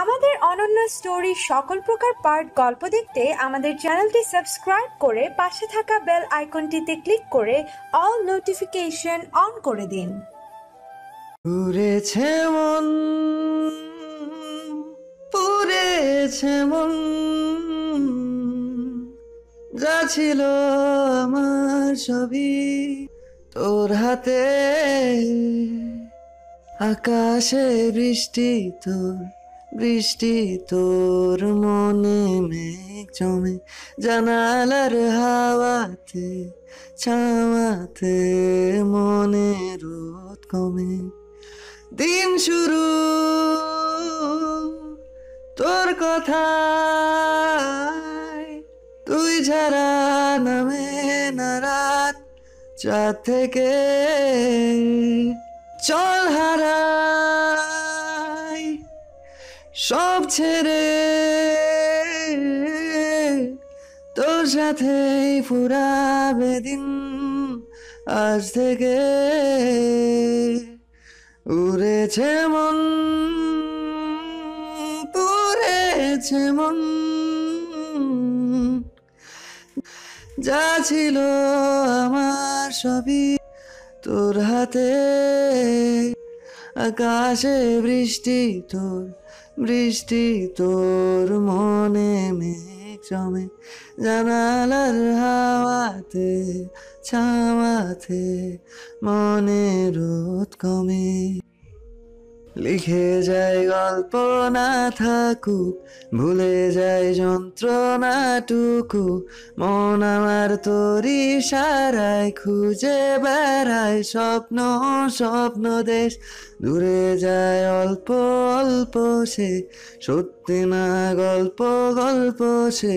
আমাদের অনন্য স্টোরি সকল প্রকার পার্ট গল্প দেখতে আমাদের চ্যানেলটি সাবস্ক্রাইব করে পাশে থাকা বেল আইকনটিতে ক্লিক করে অল নোটিফিকেশন অন করে দিন। পুড়েছে মন, পুড়েছে মন, যা ছিল আমার সবই তোর হাতে। আকাশে বৃষ্টি তোর, বৃষ্টি তোর মনে মেঘ জমে, জানালার হাওয়াতে ছাওয়াতে মনে রোদ কমে। দিন শুরু তোর কথায়, তুই ছাড়া নামে না রাত চাঁদ থেকে। চল হারাই সব ছেড়ে, তোর সাথেই ফুরাবে দিন আজ থেকে। উড়েছে মন, পুড়েছে মন, যা ছিল আমার সবই তোর হাতে। আকাশে বৃষ্টি তোর, বৃষ্টি তোর মনে মেঘ জমে, জানালার হাওয়াতে ছাওয়াতে মনে রোদ কমে। লিখে যায় গল্প না থাকুক, ভুলে যায় যন্ত্রণাটুকু, মন আমার তোর ইশারায় খুঁজে বেড়ায় স্বপ্ন স্বপ্ন দেশ। দূরে যায় অল্প অল্প সে, সত্যি না গল্প গল্প সে,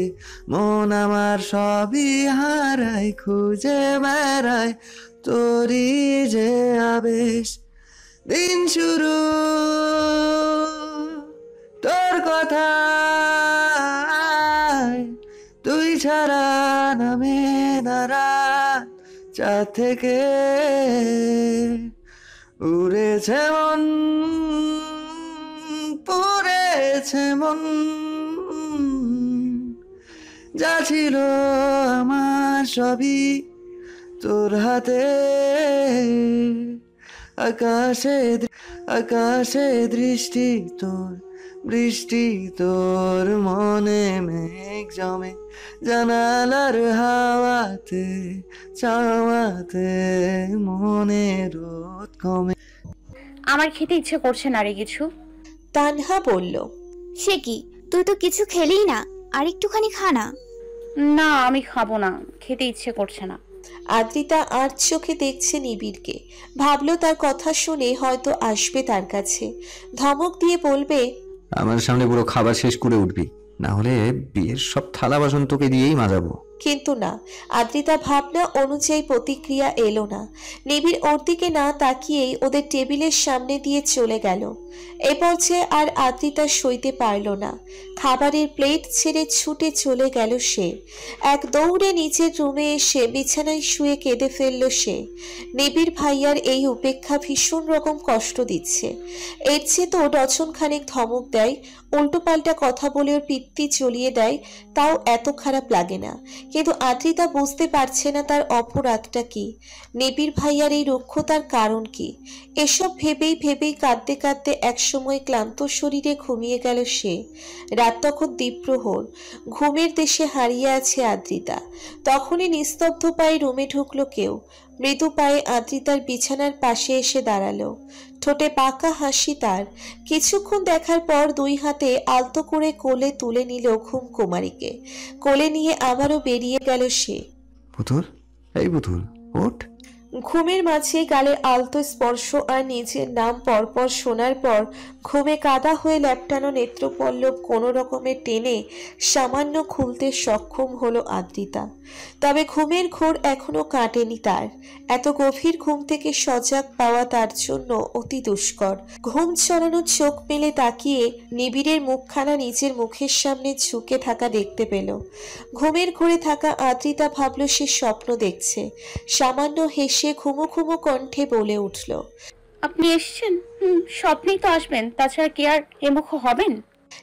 মন আমার সবই হারায় খুঁজে বেড়ায় তোরই যে আবেশ। দিন শুরু তোর কথায়, তুই ছাড়া নামে না রাত চাঁদ থেকে। উড়েছে মন, পুড়েছে মন, যা ছিল আমার সবই তোর হাতে। আকাশে আকাশে দৃষ্টি তোর, বৃষ্টি তোর মনে মেঘ জমে, জানালার হাওয়াতে ছাওয়াতে মনে রোদ কমে। আমার খেতে ইচ্ছে করছে না রে কিছু। তানহা বলল, সে কি, তুই তো কিছু খেলেই না, আর একটুখানি খা না। না আমি খাবো না, খেতে ইচ্ছে করছে না। আদ্রিতা আর চোখে দেখছে নিবিড়কে, ভাবলো তার কথা শুনে হয়তো আসবে তার কাছে, ধমক দিয়ে বলবে, আমার সামনে পুরো খাবার শেষ করে উঠবি, না হলে বিয়ের সব থালা বাসন তোকে দিয়েই মাজাবো। কিন্তু না, আদ্রিতা ভাবনা অনুযায়ী প্রতিক্রিয়া এলো না। নিবিড় ওর দিকে না তাকিয়েই ওদের টেবিলের সামনে দিয়ে চলে গেল। এ পর্যায়ে আর আদ্রিতা সইতে পারল না, খাবারের প্লেট ছেড়ে ছুটে চলে গেল সে। এক দৌড়ে নিচের রুমে এসে বিছানায় শুয়ে কেঁদে ফেলল সে। নিবিড় ভাইয়ার এই উপেক্ষা ভীষণ রকম কষ্ট দিচ্ছে। এর চেয়ে তো ডজন খানেক ধমক দেয়, উল্টোপাল্টা কথা বলে ওর পিত্তি চলিয়ে দেয়, তাও এত খারাপ লাগে না। কিন্তু আদ্রিতা বুঝতে পারছে না তার অপরাধটা কি, নিবিড় ভাইয়ার এই রুক্ষতার কারণ কি। এসব ভেবেই ভেবেই কাঁদতে কাঁদতে একসময় ক্লান্ত শরীরে ঘুমিয়ে গেল সে। রাত তখন দ্বীপ্রহর, ঘুমের দেশে হারিয়ে আছে আদ্রিতা। তখনই নিস্তব্ধ পায়ে রুমে ঢুকলো কেউ। মৃদু পায়ে আদ্রিতার বিছানার পাশে এসে দাঁড়ালো, ঠোঁটে পাকা হাসি তার। কিছুক্ষণ দেখার পর দুই হাতে আলতো করে কোলে তুলে নিল ঘুম কুমারীকে। কোলে নিয়ে আবারও বেরিয়ে গেল সে। পুতুল, এই পুতুল ওঠ। ঘুমের মাঝে গালে আলতো স্পর্শ আর নিজের নাম পরপর শোনার পর ঘুমে কাদা হয়ে ল্যাপটানো নেত্রপল্লব কোনো রকমে টেনে সামান্য খুলতে সক্ষম হলো আদ্রিতা। তবে ঘুমের ঘোর এখনো কাটেনি তার। এত গভীর ঘুম থেকে সজাগ পাওয়া তার জন্য অতি দুষ্কর। ঘুম ছড়ানো চোখ মেলে তাকিয়ে নিবিড়ের মুখখানা নিজের মুখের সামনে ঝুঁকে থাকা দেখতে পেল। ঘুমের ঘোরে থাকা আদ্রিতা ভাবল সে স্বপ্ন দেখছে। সামান্য হেসে ঘুমো ঘুমো কণ্ঠে বলে উঠল, আপনি এসেছেন? স্বপ্নেই তো আসবেন, তাছাড়া কি আর এমুখ হবেন?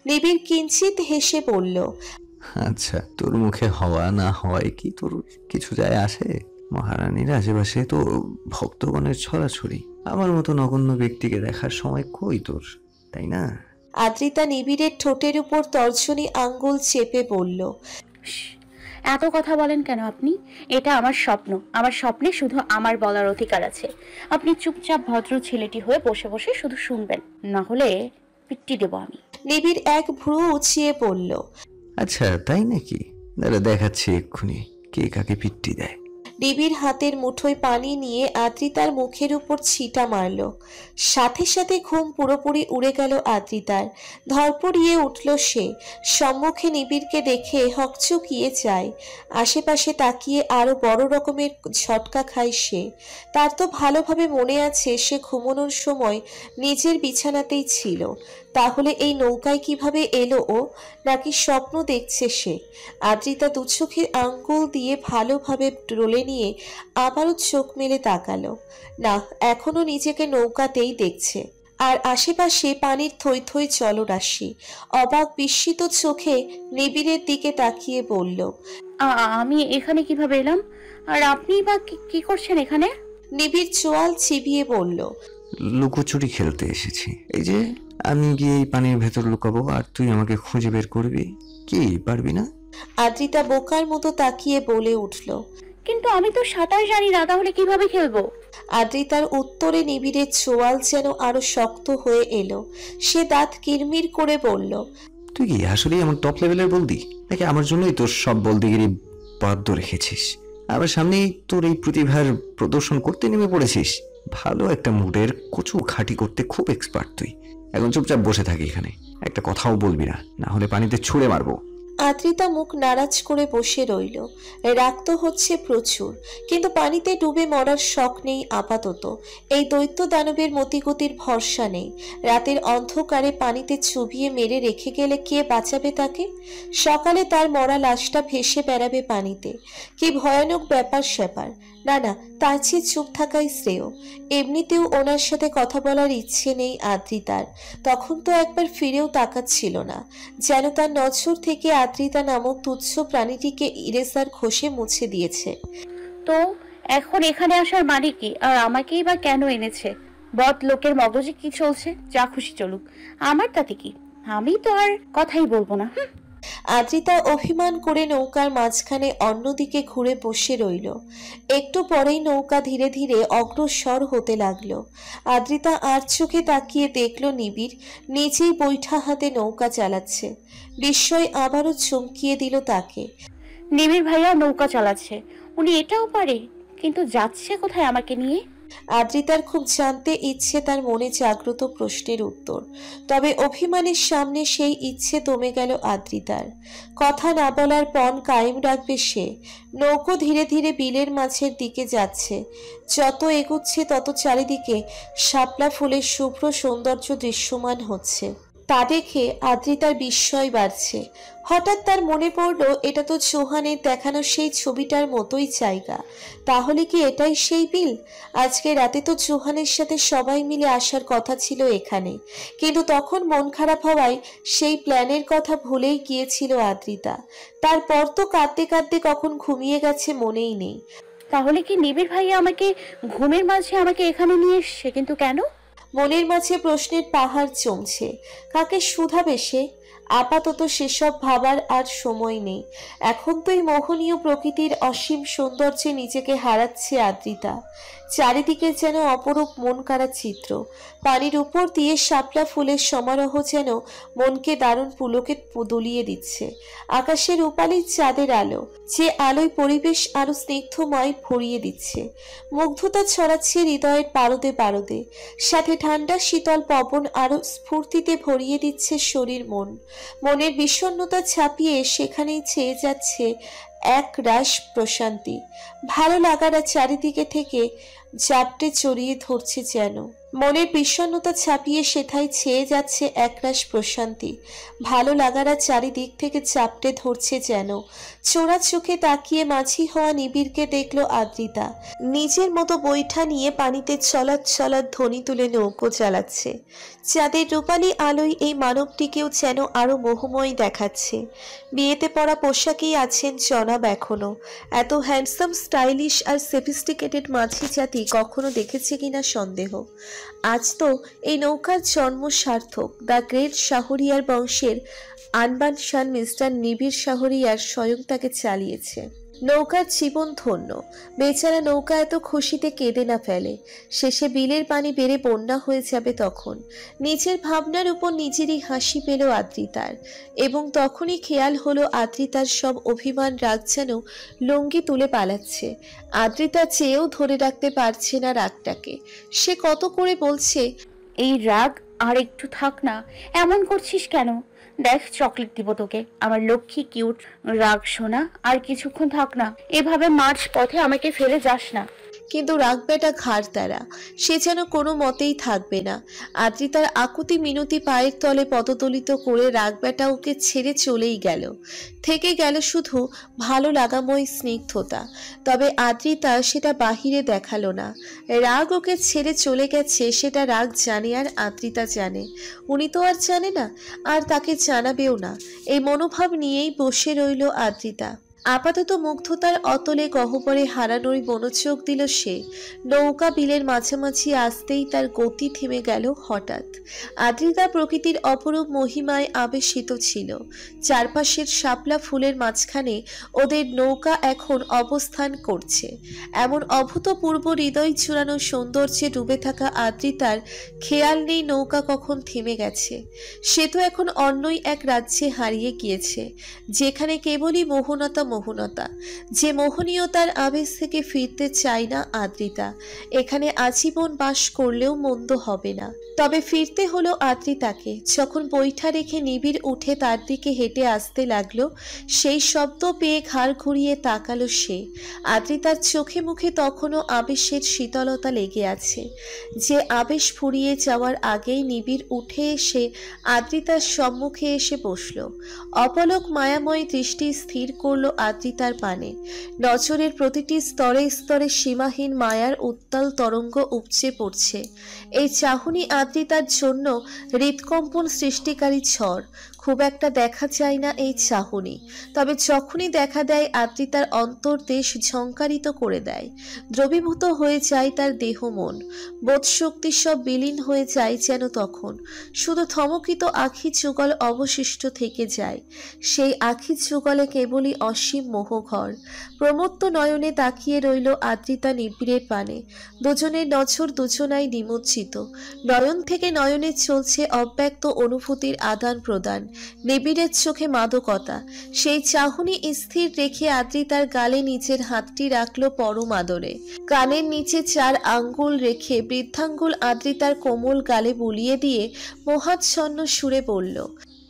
নিবিড় কিঞ্চিত হেসে বলল, আচ্ছা, তোর মুখে হওয়া না হওয়ায় কি তোর কিছু যায় আসে? মহারানীর আশেপাশে তো ভক্তগণের ছড়াছড়ি। আমার মতো নগণ্য ব্যক্তিকে দেখার সময় কই তোর, তাই না? আদ্রিতা নিবিড়ের ঠোঁটের উপর তর্জনী আঙ্গুল চেপে বলল, শ্, এত কথা বলেন কেন আপনি? এটা আমার স্বপ্ন, আমার স্বপ্নে শুধু আমার বলার অধিকার আছে। আপনি চুপচাপ ভদ্র ছেলেটি হয়ে বসে বসে শুধু শুনবেন, না হলে পিট্টি দেবো আমি। নিবিড় এক ভ্রু উঁচিয়ে বলল, আচ্ছা তাই নাকি? দাঁড়া দেখাচ্ছি এক্ষুনি কে কাকে পিট্টি দেয়। নিবিড় হাতের মুঠোয় পানি নিয়ে আদ্রিতার মুখের উপর ছিটা মারল। সাথে সাথে ঘুম পুরোপুরি উড়ে গেল আদ্রিতার। ধরপড়িয়ে উঠল সে। সম্মুখে নিবিড়কে দেখে হকচকিয়ে যায়। আশেপাশে তাকিয়ে আরো বড় রকমের ঝটকা খায় সে। তার তো ভালোভাবে মনে আছে সে ঘুমানোর সময় নিজের বিছানাতেই ছিল। তাহলে এই নৌকায় কিভাবে এলো ও? নাকি স্বপ্ন দেখছে সে? আদ্রিতা দু চোখের আঙ্গুল দিয়ে ভালোভাবে ডলে নিয়ে আবারও চোখ মেলে তাকালো। না, এখনো নিজেকে নৌকাতেই দেখছে। আর আশেপাশে পানির থই থই জলরাশি। অবাক বিস্মিত চোখে নিবিড়ের দিকে তাকিয়ে বলল, আমি এখানে কিভাবে এলাম? আর আপনি বা কি করছেন এখানে? নিবিড় চোয়াল চিবিয়ে বলল, লুকোচুরি খেলতে এসেছি। এই যে আমি গিয়ে এই পানির ভেতর লুকাবো আর তুই আমাকে খুঁজে বের করবি। কি পারবি না? আদ্রিতা বোকার মতো তাকিয়ে বলে উঠল। কিন্তু আমি তো সাঁতার জানি না, তাহলে কিভাবে খেলবো? আদ্রিতার উত্তরে নিবিড়ের চোয়াল যেন আরো শক্ত হয়ে এলো। সে দাঁত কিরমির করে বলল, তুই কি আসলে এমন টপ লেভেলের বলদি, নাকি আমার জন্যই তোর সব বলদিগিরি বাধ্য রেখেছিস? আবার সামনেই তোর এই প্রতিভার প্রদর্শন করতে নেমে পড়েছিস। ভালো একটা মুডের কচু খাঁটি করতে খুব এক্সপার্ট তুই। এখন চুপচাপ বসে থাকি এখানে, একটা কথাও বলবি না, না হলে পানিতে ছুঁড়ে মারবো। আদ্রিতা মুখ নারাজ করে বসে রইল। রাগ তো হচ্ছে প্রচুর, কিন্তু পানিতে ডুবে মরার শখ নেই আপাতত। এই দৈত্য দানবের মতিগতির ভরসা নেই। রাতের অন্ধকারে পানিতে চুবিয়ে মেরে রেখে গেলে কে বাঁচাবে তাকে? সকালে তার মরা লাশটা ভেসে বেড়াবে পানিতে। কি ভয়ানক ব্যাপার স্যাপার। না না, তার চেয়ে চুপ থাকাই শ্রেয়। এমনিতেও ওনার সাথে কথা বলার ইচ্ছে নেই আদ্রিতার। তখন তো একবার ফিরেও তাকাচ্ছিল না, যেন তার নজর থেকে আদ্রিতা নামক তুচ্ছ প্রাণীটিকে ইরেজার ঘষে মুছে দিয়েছে। তো এখন এখানে আসার মানে কি? আর আমাকেই বা কেন এনেছে? বদ লোকের মগজে কি চলছে? যা খুশি চলুক, আমার তাতে কি? আমি তো আর কথাই বলবো না। আদ্রিতা অভিমান করে নৌকার মাঝখানে অন্যদিকে ঘুরে বসে রইল। একটু পরেই নৌকা ধীরে ধীরে অগ্রসর হতে লাগলো। আদ্রিতা আর চোখে তাকিয়ে দেখল নিবিড় নিজেই বৈঠা হাতে নৌকা চালাচ্ছে। বিস্ময় আবারও চমকিয়ে দিল তাকে। নিবিড় ভাইয়া নৌকা চালাচ্ছে, উনি এটাও পারে? কিন্তু যাচ্ছে কোথায় আমাকে নিয়ে? আদ্রিতার খুব জানতে ইচ্ছে তার মনে জাগ্রত প্রশ্নের উত্তর। তবে অভিমানের সামনে সেই ইচ্ছে দমে গেল আদ্রিতার। কথা না বলার পণ কায়েম রাখবে সে। নৌকো ধীরে ধীরে বিলের মাঝের দিকে যাচ্ছে। যত এগুচ্ছে তত চারিদিকে শাপলা ফুলের শুভ্র সৌন্দর্য দৃশ্যমান হচ্ছে। তা দেখে আদ্রিতার বিস্ময় বাড়ছে। হঠাৎ তার মনে পড়ল, এটা তো চৌহানের দেখানো সেই ছবিটার মতোই জায়গা। তাহলে কি এটাই সেই বিল? আজকে রাতে তো চৌহানের সাথে সবাই মিলে আসার কথা ছিল এখানে, কিন্তু তখন মন খারাপ হওয়ায় সেই প্ল্যানের কথা ভুলেই গিয়েছিল আদ্রিতা। তারপর তো কাঁদতে কাঁদতে কখন ঘুমিয়ে গেছে মনেই নেই। তাহলে কি নিবিড় ভাইয়া আমাকে ঘুমের মাঝে আমাকে এখানে নিয়ে এসছে? কিন্তু কেন? মনের মাঝে প্রশ্নের পাহাড় জমছে। কাকে শুধাবে সে? আপাতত সেসব ভাবার আর সময় নেই। এখন তো এই মোহনীয় প্রকৃতির অসীম সৌন্দর্যে নিজেকে হারাচ্ছে আদ্রিতা। চারিদিকে যেন অপরূপ মন কাড়া চিত্র। পানির উপর দিয়ে শাপলা ফুলের সমারোহ যেন মনকে দারুণ পুলকে দুলিয়ে দিচ্ছে। আকাশের রূপালী চাঁদের আলো, যে আলোয় পরিবেশ আরো স্নিগ্ধময় ভরিয়ে দিচ্ছে। মুগ্ধতা ছড়াচ্ছে হৃদয়ের পারদে পারদে। সাথে ঠান্ডা শীতল পবন আরো স্ফূর্তিতে ভরিয়ে দিচ্ছে শরীর মন। মনের বিষণ্ণতা ছাপিয়ে সেখানেই ছেয়ে যাচ্ছে এক রাস প্রশান্তি। ভালো লাগাটা চারিদিকে থেকে জাপটে চড়িয়ে ধরছে যেন। মনের বিষণ্ণতা ছাপিয়ে সেথায় ছেয়ে যাচ্ছে একরাশ প্রশান্তি। ভালো লাগারা চারিদিক থেকে চাপটে ধরছে যেন। চোরা চোখে তাকিয়ে মাঝি হওয়া নিবিড়কে দেখল আদ্রিতা। নিজের মতো বৈঠা নিয়ে পানিতে চলাৎ চলাৎ ধ্বনি তুলে নৌকো চালাচ্ছে। চাঁদের রূপালী আলোয় এই মানবটিকেও যেন আরো মোহময় দেখাচ্ছে। বিয়েতে পরা পোশাকেই আছেন জনাব এখনো। এত হ্যান্ডসাম, স্টাইলিশ আর সফিস্টিকেটেড মাঝি জাতি কখনো দেখেছে কিনা সন্দেহ। আজ তো এই নৌকার জন্ম সার্থক। দ্য গ্রেট শাহরিয়ার বংশের আনবান শান মিস্টার নিবিড় শাহরিয়ার স্বয়ং তাকে চালিয়েছে। নৌকার জীবন ধন্য। বেচারা নৌকা এত খুশিতে কেঁদে না ফেলে। শেষে বিলের পানি বেড়ে বন্যা হয়ে যাবে তখন। নিজের ভাবনার উপর নিজেরই হাসি পেল আদ্রিতার, এবং তখনই খেয়াল হলো আদ্রিতার সব অভিমান রাগ যেন লুঙ্গি তুলে পালাচ্ছে। আদ্রিতা চেয়েও ধরে রাখতে পারছে না রাগটাকে। সে কত করে বলছে, এই রাগ আর একটু থাক না, এমন করছিস কেন? দেখ, চকলেট দিব তোকে, আমার লক্ষ্মী কিউট রাগ শোনা। আর কিছুক্ষণ থাক না, এভাবে মাঝ পথে আমাকে ফেলে যাস না। কিন্তু রাগবেটা ঘাড় তারা, সে যেন কোনো মতেই থাকবে না। আদ্রিতার আকুতি মিনতি পায়ের তলে পদদলিত করে রাগবেটা ওকে ছেড়ে চলেই গেল। থেকে গেল শুধু ভালো লাগাময় স্নিগ্ধতা। তবে আদ্রিতা সেটা বাহিরে দেখালো না। রাগ ওকে ছেড়ে চলে গেছে সেটা রাগ জানে আর আদ্রিতা জানে। উনি তো আর জানে না, আর তাকে জানাবেও না। এই মনোভাব নিয়েই বসে রইল আদ্রিতা। আপাতত মুগ্ধতার অতলে গহ্বরে হারানোর মনোযোগ দিল সে। নৌকা বিলের মাঝামাঝি আসতেই তার গতি থেমে গেল হঠাৎ। আদ্রিতা প্রকৃতির অপরূপ মহিমায় আবেশিত ছিল। চারপাশের শাপলা ফুলের মাঝখানে ওদের নৌকা এখন অবস্থান করছে। এমন অভূতপূর্ব হৃদয় চূড়ানো সৌন্দর্যে ডুবে থাকা আদ্রিতার খেয়াল নেই নৌকা কখন থেমে গেছে। সে তো এখন অন্যই এক রাজ্যে হারিয়ে গিয়েছে, যেখানে কেবলই মোহনতা মোহনতা। যে মোহনীয়তার আবেশ থেকে ফিরতে চায় না আদ্রিতা। এখানে আজীবন বাস করলেও মন্দ হবে না। তবে ফিরতে হলো আদ্রিতাকে। যখন বৈঠা রেখে নিবিড় উঠে তার দিকে হেঁটে আসতে লাগলো, সেই শব্দ পেয়ে ঘাড় ঘুরিয়ে তাকালো সে। আদ্রিতার চোখে মুখে তখনও আবেশের শীতলতা লেগে আছে। যে আবেশ ফুরিয়ে যাওয়ার আগেই নিবিড় উঠে এসে আদ্রিতার সম্মুখে এসে বসল। অপলক মায়াময় দৃষ্টি স্থির করলো আদ্রিতার পানে। নজরের প্রতিটি স্তরে স্তরে সীমাহীন মায়ার উত্তাল তরঙ্গ উপচে পড়ছে। এই চাহনি আদ্রিতার জন্য হৃদকম্পন সৃষ্টিকারী ঝড়। খুব একটা দেখা যায় না এই চাহনি, তবে যখনই দেখা দেয় আদ্রিতার অন্তর্দেশ ঝংকারিত করে দেয়। দ্রবীভূত হয়ে যায় তার দেহ মন, বোধশক্তি সব বিলীন হয়ে যায় যেন তখন। শুধু থমকিত আখি যুগল অবশিষ্ট থেকে যায়। সেই আখি যুগলে কেবলই অসীম মোহঘর। প্রমত্ত নয়নে তাকিয়ে রইল আদ্রিতা নিবিড়ের পানে। দুজনের নজর দুজনাই নিমজ্জিত। নয়ন থেকে নয়নে চলছে অব্যক্ত অনুভূতির আদান প্রদান। নিবিড়ের চোখে মাদকতা। সেই চাহনি স্থির রেখে আদ্রিতার গালে নিচের হাতটি রাখলো পরম আদরে। কানের নিচে 4 আঙ্গুল রেখে বৃদ্ধাঙ্গুল আদ্রিতার কোমল গালে বুলিয়ে দিয়ে মোহাচ্ছন্ন সুরে বলল,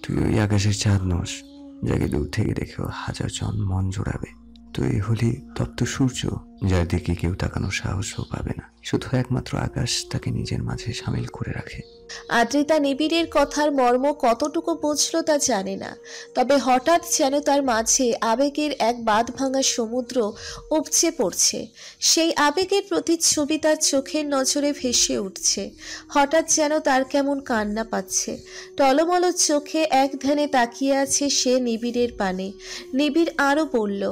তুই ওই আকাশের চাঁদ নস, যাকে দূর থেকে দেখেও হাজার জন মন জোড়াবে। তুই হলি তপ্ত সূর্য, যার দিকে কেউ তাকানোর সাহসও পাবে না। শুধু একমাত্র আকাশ তাকে নিজের মাঝে সামিল করে রাখে। আদ্রিতা নিবিড়ের কথার মর্ম কতটুকু বুঝলো তা জানে না, তবে হঠাৎ যেন তার মাঝে আবেগের এক বাঁধ ভাঙা সমুদ্র উপচে পড়ছে। সেই আবেগের প্রতিচ্ছবি তার চোখের নজরে ভেসে উঠছে। হঠাৎ যেন তার কেমন কান্না পাচ্ছে। টলমল চোখে এক ধ্যানে তাকিয়ে আছে সে নিবিড়ের পানে। নিবিড় আরো বলল,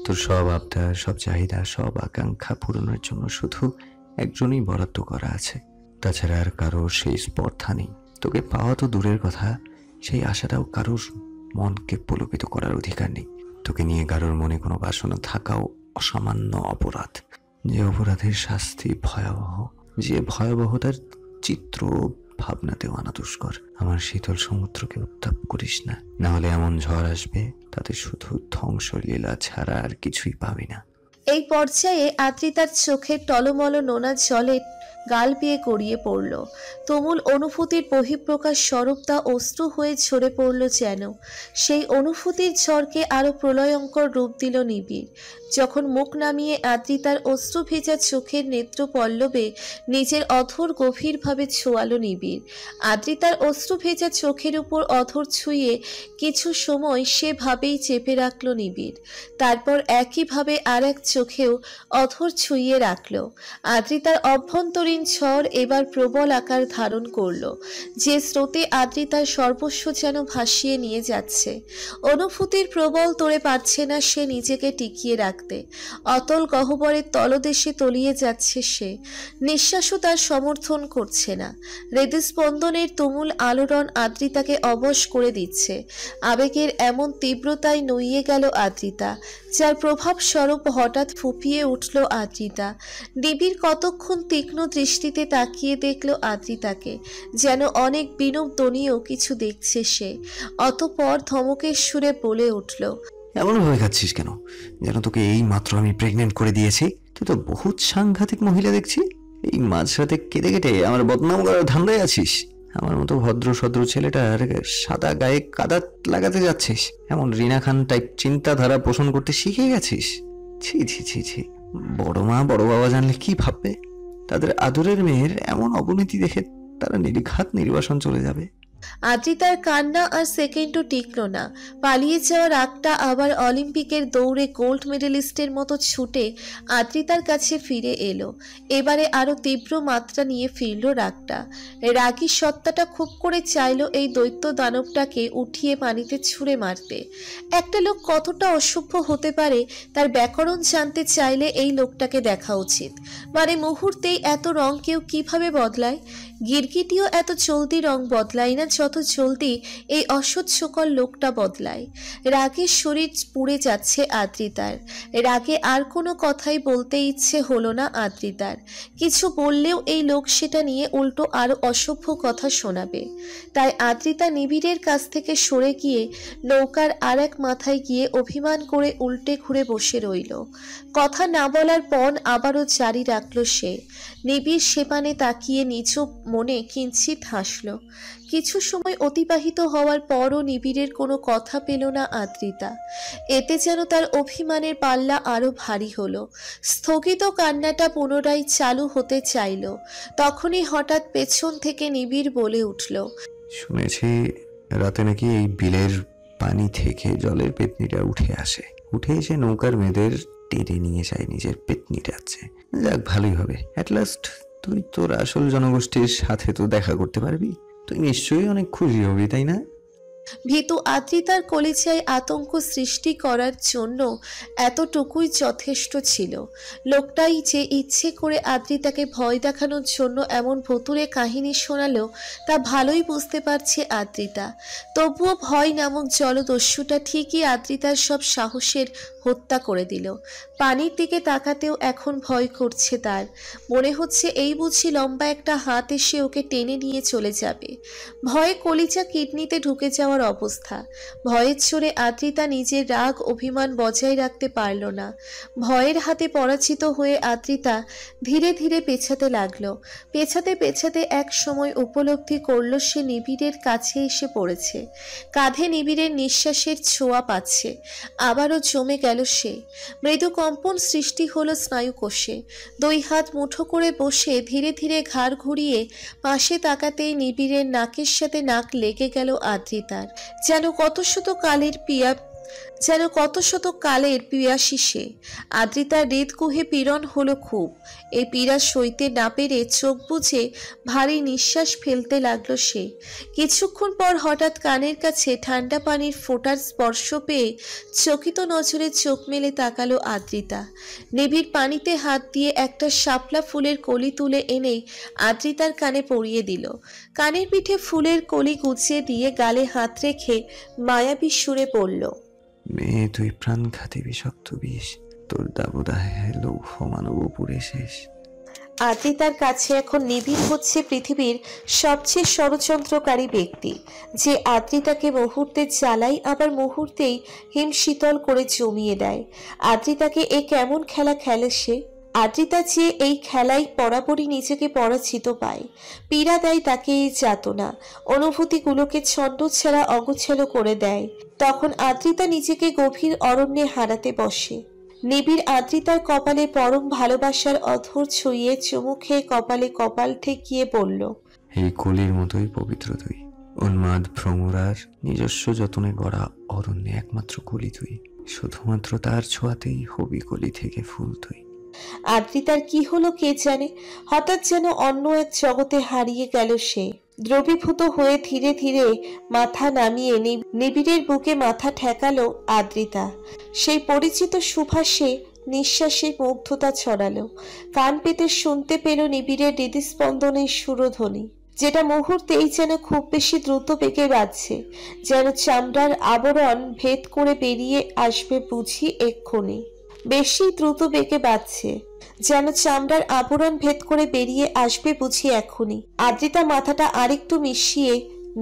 তোর সব আবদার, সব চাহিদা, সব আকাঙ্ক্ষা পূরণের জন্য শুধু একজনই বরাদ্দ করা আছে। তাছাড়া আর কারোর সেই স্পর্ধা নেই। তোকে পাওয়া তো দূরের কথা, সেই আশাটাও কারোর মনকে পুলকিত করার অধিকার নেই। তোকে নিয়ে কারোর মনে কোনো বাসনা থাকাও অসামান্য অপরাধ। যে অপরাধের শাস্তি ভয়াবহ, যে ভয়াবহতার চিত্র ভাবনাতেও আনা দুষ্কর। আমার শীতল সমুদ্রকে উত্তাপ করিস না, না হলে এমন ঝড় আসবে তাতে শুধু ধ্বংসলীলা ছাড়া আর কিছুই পাবি না। এই পর্যায়ে আদ্রিতার চোখের টলমল নোনা জলে গাল বেয়ে গড়িয়ে পড়ল। তুমুল অনুভূতির বহিঃপ্রকাশ স্বরূপতা অশ্রু হয়ে ঝরে পড়ল যেন। সেই অনুভূতির ঝড়কে আরো প্রলয়ঙ্কর রূপ দিল নিবিড় যখন মুখ নামিয়ে আদ্রিতার অশ্রু ভেজা চোখের নেত্র পল্লবে নিজের অধর গভীরভাবে ছোঁয়ালো নিবিড়। আদ্রিতার অশ্রু ভেজা চোখের উপর অধর ছুঁয়ে কিছু সময় সেভাবেই চেপে রাখল নিবিড়। তারপর একইভাবে আর এক চোখেও অধর ছুঁয়ে রাখল। আদ্রিতার অভ্যন্তরীণ ঝড় এবার প্রবল আকার ধারণ করল, যে স্রোতে আদ্রিতার সর্বস্ব যেন ভাসিয়ে নিয়ে যাচ্ছে। অনুভূতির প্রবল তোড়ে পারছে না সে নিজেকে টিকিয়ে রাখতে। অতল গহ্বরের তলদেশে তলিয়ে যাচ্ছে সে। নিঃশ্বাসও তার সমর্থন করছে না। হৃদস্পন্দনের তুমুল আলোড়ন আদ্রিতাকে অবশ করে দিচ্ছে। আবেগের এমন তীব্রতায় নইয়ে গেল আদ্রিতা, যার প্রভাব স্বরূপ হঠাৎ ফুঁপিয়ে উঠল আদ্রিতা। নিবিড় কতক্ষণ তীক্ষ্ণ দৃষ্টিতে তাকিয়ে দেখল আদ্রিতাকে, যেন অনেক বিনোদনীয় কিছু দেখছে সে। অতঃপর ধমকের সুরে বলে উঠল, এমন ভয় খাচ্ছিস কেন? যেন তোকে এই মাত্র আমি প্রেগনেন্ট করে দিয়েছি। তুই তো বহুত সাংঘাতিক মহিলা দেখছি। এই মাঝরাতে কেঁদে কেটে আমার বদনাম করার ধান্দায় আছিস। আমার মতো ভদ্র সদ্র ছেলেটার সাদা গায়ে কাদা লাগাতে যাচ্ছিস। এমন রিনা খান টাইপ চিন্তাধারা পোষণ করতে শিখে গেছিস। ছি ছি ছি ছি, বড় মা বড় বাবা জানলে কি ভাববে? তাদের আদরের মেয়ের এমন অবনতি দেখে তারা নির্ঘাত নির্বাসন চলে যাবে। আদ্রিতার কান্না আর সেকেন্ডও টিকল না। পালিয়ে যাওয়া রাগটা আবার অলিম্পিকের দৌড়ে গোল্ড মেডেলিস্টের মতো ছুটে আদ্রিতার কাছে ফিরে এলো। এবারে আরো তীব্র মাত্রা নিয়ে ফিরল রাগটা। রাগী সত্তাটা খুব করে চাইল এই দৈত্য দানবটাকে উঠিয়ে পানিতে ছুঁড়ে মারতে। একটা লোক কতটা অসভ্য হতে পারে তার ব্যাকরণ জানতে চাইলে এই লোকটাকে দেখা উচিত। মানে মুহূর্তেই এত রং কেউ কিভাবে বদলায়? গিরগিটিও এত জলদি রং বদলায় না যত জলদি এই অসহ্যকর লোকটা বদলায়। রাগে শরীর পুড়ে যাচ্ছে আদ্রিতার। রাগে আর কোনো কথাই বলতে ইচ্ছে হলো না আদ্রিতার। কিছু বললেও এই লোক সেটা নিয়ে উল্টো আরো অসভ্য কথা শোনাবে। তাই আদ্রিতা নিবিড়ের কাছ থেকে সরে গিয়ে নৌকার আর এক মাথায় গিয়ে অভিমান করে উল্টে ঘুরে বসে রইল। কথা না বলার পণ আবারও জারি রাখল সে। নিবিড় সেপানে তাকিয়ে নিজ মনে কিঞ্চিত হাসল। কিছু সময় অতিবাহিত হওয়ার পরও নিবিড়ের কোনো কথা পেল না আদ্রিতা। এতে যেন তার অভিমানের পাল্লা আরো ভারী হলো। স্থগিত কান্নাটা পুনরায় চালু হতে চাইল। তখনই হঠাৎ পেছন থেকে নিবিড় বলে উঠল, শুনেছি রাতে নাকি এই বিলের পানি থেকে জলের পেতনিটা উঠে আসে, উঠে এসে নৌকার মেয়েদের টেনে নিয়ে যায় নিজের পেতনি রাজ্যে। যাক, ভালোই হবে। অ্যাট লাস্ট তুই তোর আসল জনগোষ্ঠীর সাথে তো দেখা করতে পারবি। তুই নিশ্চয়ই অনেক খুশি হবি, তাই না? ভীতু আদ্রিতার কলিজায় আতঙ্ক সৃষ্টি করার জন্য এতটুকুই যথেষ্ট ছিল। লোকটাই যে ইচ্ছে করে আদ্রিতাকে ভয় দেখানোর জন্য এমন ভুতুড়ে কাহিনী শোনালো তা ভালোই বুঝতে পারছে আদ্রিতা। তবুও ভয় নামক জলদস্যুটা ঠিকই আদ্রিতার সব সাহসের হত্যা করে দিল। পানির দিকে তাকাতেও এখন ভয় করছে তার। মনে হচ্ছে এই বুঝি লম্বা একটা হাত এসে ওকে টেনে নিয়ে চলে যাবে। ভয়ে কলিজা কিডনিতে ঢুকে যাওয়ার অবস্থা। ভয়ের চোরে আদ্রিতা নিজের রাগ অভিমান বজায় রাখতে পারল না। ভয়ের হাতে পরাজিত হয়ে আদ্রিতা ধীরে ধীরে পেছাতে লাগলো। পেছাতে পেছাতে এক সময় উপলব্ধি করলো সে নিবিড়ের কাছে এসে পড়েছে। কাঁধে নিবিড়ের নিঃশ্বাসের ছোঁয়া পাচ্ছে। আবারও জমে গেল সে। মৃদু কম্পন সৃষ্টি হলো স্নায়ুকোষে। দুই হাত মুঠো করে বসে ধীরে ধীরে ঘাড় ঘুরিয়ে পাশে তাকাতেই নিবিড়ের নাকের সাথে নাক লেগে গেল আদ্রিতার। যেন কত শত কালের পিয়াসী সে। আদ্রিতার হৃদকুহে পীড়ন হলো খুব। এই পীড়া সইতে না পেরে চোখ বুজে ভারী নিঃশ্বাস ফেলতে লাগলো সে। কিছুক্ষণ পর হঠাৎ কানের কাছে ঠান্ডা পানির ফোঁটার স্পর্শ পেয়ে চকিত নজরে চোখ মেলে তাকালো আদ্রিতা। নিবিড় পানিতে হাত দিয়ে একটা শাপলা ফুলের কলি তুলে এনে আদ্রিতার কানে পরিয়ে দিল। কানের পিঠে ফুলের কলি গুছিয়ে দিয়ে গালে হাত রেখে মায়াবী সুরে পড়ল, মেয়ে তুই প্রাণঘাতী বিষাক্ত বিষ, তোর দাবদাহে লৌহ মানব পুরে শেষ। আদ্রিতার কাছে এখন নিবিড় হচ্ছে পৃথিবীর সবচেয়ে ষড়যন্ত্রকারী ব্যক্তি, যে আদ্রিতাকে মুহূর্তে জ্বালায় আবার মুহূর্তেই হিমশীতল করে জমিয়ে দেয়। আদ্রিতাকে এ কেমন খেলা খেলে সে? আদ্রিতা যে এই খেলায় বরাবরই নিজেকে পরাজিত পায়, পীড়া দেয় তাকে এই যাতনা, অনুভূতিগুলোকে ছন্দ ছাড়া অগোছালো করে দেয়। তখন আদ্রিতা নিজেকে গভীর অরণ্যে হারাতে বসে। নিবিড় আদ্রিতার কপালে পরম ভালোবাসার অধর ছুঁয়ে চুমু খেয়ে কপালে কপাল ঠেকিয়ে বলল, এই কলির মতোই পবিত্র তুই, উন্মাদ ভ্রমরার নিজস্ব যতনে গড়া অরণ্যে একমাত্র কলি তুই, শুধুমাত্র তার ছোঁয়াতেই হবি কলি থেকে ফুল তুই। আদ্রিতার কি হলো কে জানে, হঠাৎ যেন অন্য এক জগতে হারিয়ে গেল সে। দ্রবীভূত হয়ে ধীরে ধীরে মাথা নামিয়ে নিবিড়ের বুকে মাথা ঠেকালো আদ্রিতা। সেই পরিচিত সুভাষে নিঃশ্বাসে মুগ্ধতা ছড়ালো। কান পেতে শুনতে পেল নিবিড়ের হৃদস্পন্দনের সুরধ্বনি, যেটা মুহূর্তেই যেন খুব বেশি দ্রুত বেগে বাজছে, যেন চামড়ার আবরণ ভেদ করে বেরিয়ে আসবে বুঝি এক্ষুনি। বেশি দ্রুত বেগে বাজছে, যেন চামড়ার আবরণ ভেদ করে বেরিয়ে আসবে বুঝি এখনই। আদ্রিতা মাথাটা আরেকটু মিশিয়ে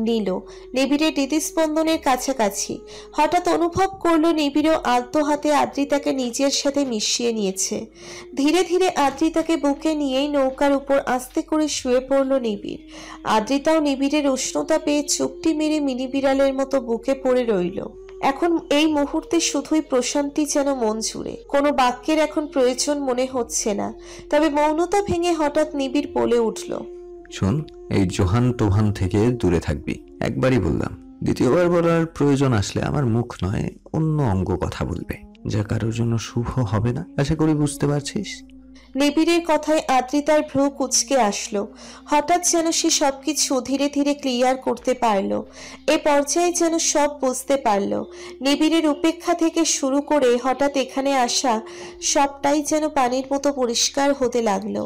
নিল নিবিড়ের হৃদস্পন্দনের কাছাকাছি। হঠাৎ অনুভব করলো নিবিড়ও আলতো হাতে আদ্রিতাকে নিজের সাথে মিশিয়ে নিয়েছে। ধীরে ধীরে আদ্রিতাকে বুকে নিয়েই নৌকার উপর আস্তে করে শুয়ে পড়ল নিবিড়। আদ্রিতাও নিবিড়ের উষ্ণতা পেয়ে চুপটি মেরে মিনি বিড়ালের মতো বুকে পড়ে রইল। এখন এই মুহূর্তে শুধুই প্রশান্তি যেন মন জুড়ে। কোনো বাক্যের এখন প্রয়োজন মনে হচ্ছে না। তবে মৌনতা ভেঙে হঠাৎ নিবিড় বলে উঠল, শোন, এই জোহান টোহান থেকে দূরে থাকবি, একবারই বললাম। দ্বিতীয়বার বলার প্রয়োজন আসলে আমার মুখ নয়, অন্য অঙ্গ কথা বলবে, যা কারোর জন্য শুভ হবে না। আশা করি বুঝতে পারছিস। নিবিড়ের কথায় আদ্রিতার ভ্রু কুঁচকে আসলো। হঠাৎ যেন সে সবকিছু ধীরে ধীরে ক্লিয়ার করতে পারলো। এ পর্যায়ে যেন সব বুঝতে পারলো। নিবিড়ের উপেক্ষা থেকে শুরু করে হঠাৎ এখানে আসা সবটাই যেন পানির মতো পরিষ্কার হতে লাগলো।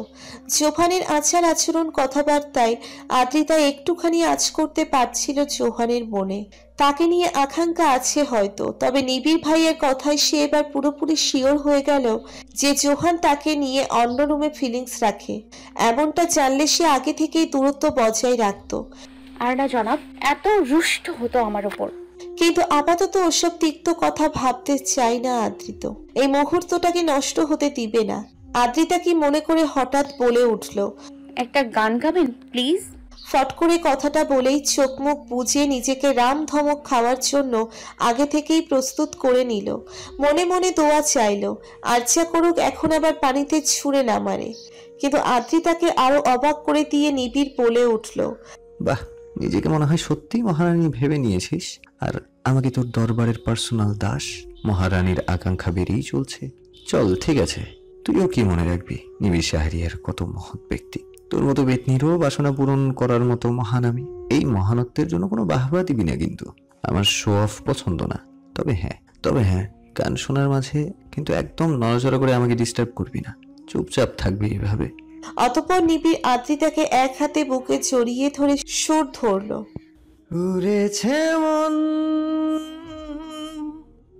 জোহানের আচার আচরণ কথাবার্তায় আদ্রিতা একটুখানি আঁচ করতে পারছিল জোহানের মনে। তাকে নিয়ে আকাঙ্ক্ষা আছে হয়তো, তবে নিবিড় ভাইয়ের কথায় সে এবার পুরোপুরি শিওর হয়ে গেল যে জোহান তাকে নিয়ে অন্য রুমে ফিলিংস রাখে। এমনটা জানলে সে আগে থেকেই দূরত্ব বজায় রাখত। আর না জনাব, এত রুষ্ট হতো আমার উপর। কিন্তু আপাতত ওসব তিক্ত কথা ভাবতে চাই না আদ্রিত। এই মুহূর্তটাকে নষ্ট হতে দিবে না। আদ্রিতা কি মনে করে হঠাৎ বলে উঠল, একটা গান গাবেন প্লিজ? ফট করে কথাটা বলেই চোখ মুখ বুজে নিজেকে রাম ধমক খাওয়ার জন্য আগে থেকেই প্রস্তুত করে নিল। মনে মনে দোয়া চাইল, আর্চা করুক এখন আবার পানিতে ছুঁড়ে না মারে। কিন্তু আদ্রিতাকে আরো অবাক করে দিয়ে নিবিড় বলে উঠল, বাহ, নিজেকে মনে হয় সত্যিই মহারানী ভেবে নিয়েছিস, আর আমাকে তোর দরবারের পার্সোনাল দাস। মহারানীর আকাঙ্ক্ষা বেড়েই চলছে। চল, ঠিক আছে, তুইও কি মনে রাখবি, নিবিড় শাহরিয়ার কত মহৎ ব্যক্তি। তোর মতো বেতনিরও বাসনা পূরণ করার মতো মহান আমি। এই মহানত্বের জন্য কোনো বাহবা দিবি না কিন্তু। আমার শো অফ পছন্দ না। তবে হ্যাঁ, গান শোনার মাঝে কিন্তু একদম নড়াচড়া করে আমাকে ডিস্টার্ব করবি না। চুপচাপ থাকবি এভাবে। অতঃপর নিবিড় আদ্রিতাকে এক হাতে বুকে জড়িয়ে ধরে সুর ধরল, পুড়েছে মন,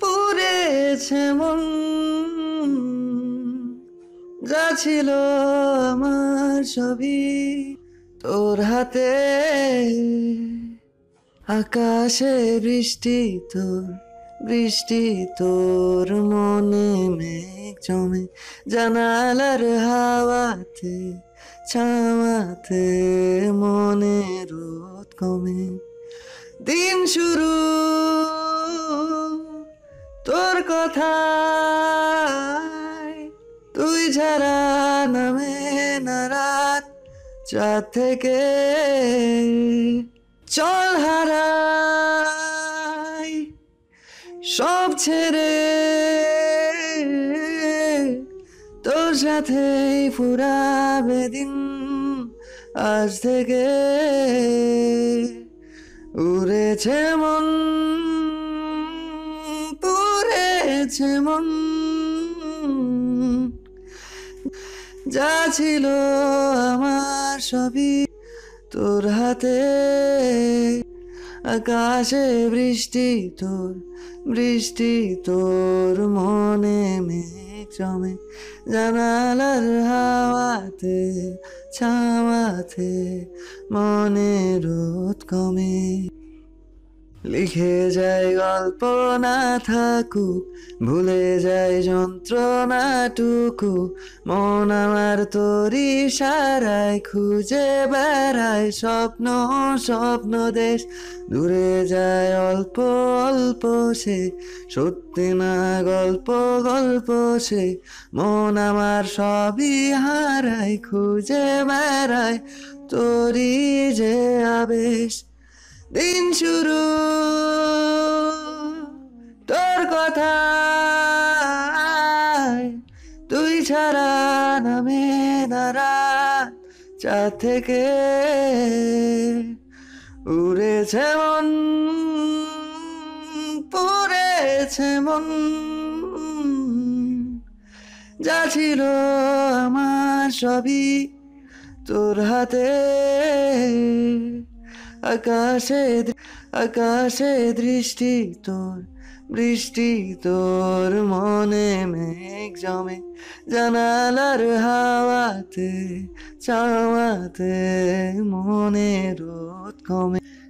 পুড়েছে মন, যা ছিল আমার সবই তোর হাতে। আকাশে বৃষ্টি তোর, বৃষ্টি তোর মনে মেঘ জমে, জানালার হাওয়াতে ছাওয়াতে মনে রোদ কমে। দিন শুরু তোর কথায়, তুই ছাড়া নামে না রাত চাঁদ থেকে। চল হারাই সব ছেড়ে, তোর সাথেই ফুরাবে দিন আজ থেকে। উড়েছে মন, পুড়েছে মন, যা ছিল আমার সবই তোর হাতে। আকাশে বৃষ্টি তোর, বৃষ্টি তোর মনে মেঘ জমে, জানালার হাওয়াতে ছাওয়াতে মনে রোদ কমে। লিখে যায় গল্প না থাকুক, ভুলে যায় যন্ত্রণাটুকু। মন আমার তোরই সারায় খুঁজে বেড়ায় স্বপ্ন স্বপ্ন দেশ। দূরে যায় অল্প অল্প সে, সত্যি না গল্প গল্প সে। মন আমার সবই হারায় খুঁজে বেড়ায় তোরই যে আবেশ। দিন শুরু তোর কথায়, তুই ছাড়া নামে না রাত। চাঁদ থেকে উড়েছে মন, পড়েছে মন। যা ছিল আমার সবই তোর হাতে। আকাশে আকাশে দৃষ্টি তোর, বৃষ্টি তোর, মনে মেঘ জমে জানালার হাওয়াতে, চাওয়াতে মনে রোদ কমে।